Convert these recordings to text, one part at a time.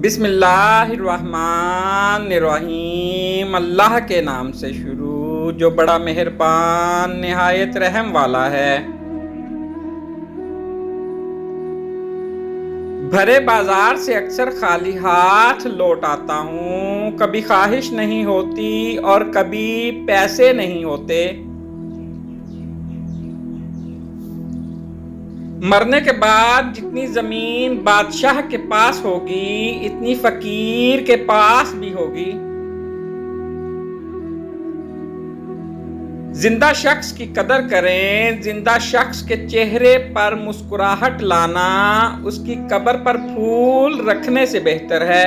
بسم اللہ الرحمن الرحیم، اللہ کے نام سے شروع جو بڑا مہربان نہایت رحم والا ہے۔ بھرے بازار سے اکثر خالی ہاتھ لوٹ آتا ہوں، کبھی خواہش نہیں ہوتی اور کبھی پیسے نہیں ہوتے۔ مرنے کے بعد جتنی زمین بادشاہ کے پاس ہوگی اتنی فقیر کے پاس بھی ہوگی۔ زندہ شخص کی قدر کریں، زندہ شخص کے چہرے پر مسکراہٹ لانا اس کی قبر پر پھول رکھنے سے بہتر ہے۔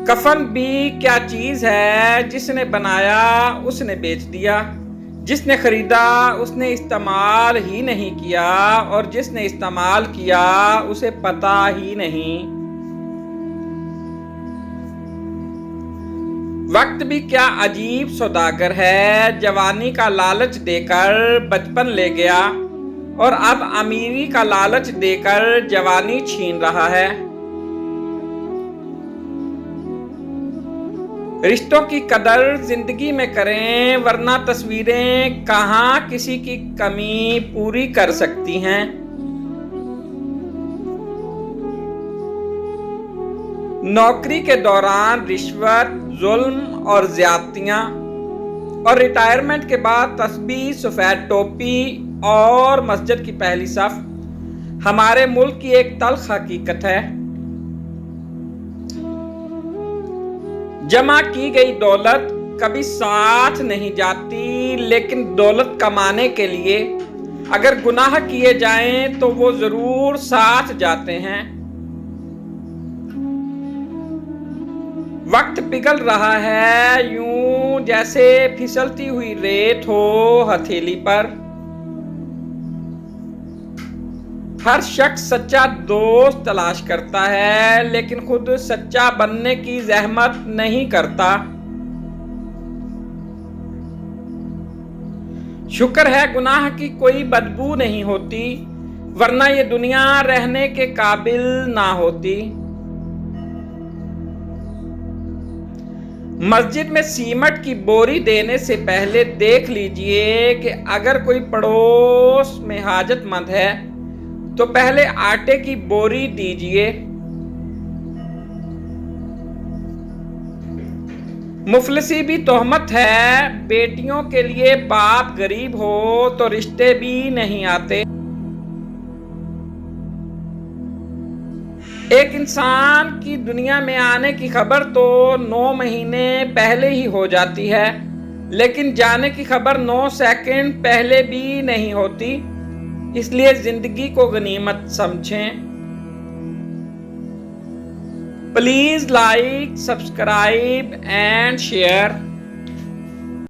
کفن بھی کیا چیز ہے، جس نے بنایا اس نے بیچ دیا، جس نے خریدا اس نے استعمال ہی نہیں کیا، اور جس نے استعمال کیا اسے پتہ ہی نہیں۔ وقت بھی کیا عجیب سوداگر ہے، جوانی کا لالچ دے کر بچپن لے گیا اور اب امیری کا لالچ دے کر جوانی چھین رہا ہے۔ رشتوں کی قدر زندگی میں کریں، ورنہ تصویریں کہاں کسی کی کمی پوری کر سکتی ہیں۔ نوکری کے دوران رشوت، ظلم اور زیادتیاں، اور ریٹائرمنٹ کے بعد تسبیح، سفید ٹوپی اور مسجد کی پہلی صف ہمارے ملک کی ایک تلخ حقیقت ہے۔ جمع کی گئی دولت کبھی ساتھ نہیں جاتی، لیکن دولت کمانے کے لیے اگر گناہ کیے جائیں تو وہ ضرور ساتھ جاتے ہیں۔ وقت پگھل رہا ہے یوں جیسے پھسلتی ہوئی ریت ہو ہتھیلی پر۔ ہر شخص سچا دوست تلاش کرتا ہے، لیکن خود سچا بننے کی زحمت نہیں کرتا۔ شکر ہے گناہ کی کوئی بدبو نہیں ہوتی، ورنہ یہ دنیا رہنے کے قابل نہ ہوتی۔ مسجد میں سیمٹ کی بوری دینے سے پہلے دیکھ لیجئے کہ اگر کوئی پڑوس میں حاجت مند ہے تو پہلے آٹے کی بوری دیجئے۔ مفلسی بھی تہمت ہے، بیٹیوں کے لیے باپ غریب ہو تو رشتے بھی نہیں آتے۔ ایک انسان کی دنیا میں آنے کی خبر تو 9 مہینے پہلے ہی ہو جاتی ہے، لیکن جانے کی خبر 9 سیکنڈ پہلے بھی نہیں ہوتی۔ اس لیے زندگی کو غنیمت سمجھیں۔ Please like, subscribe and share.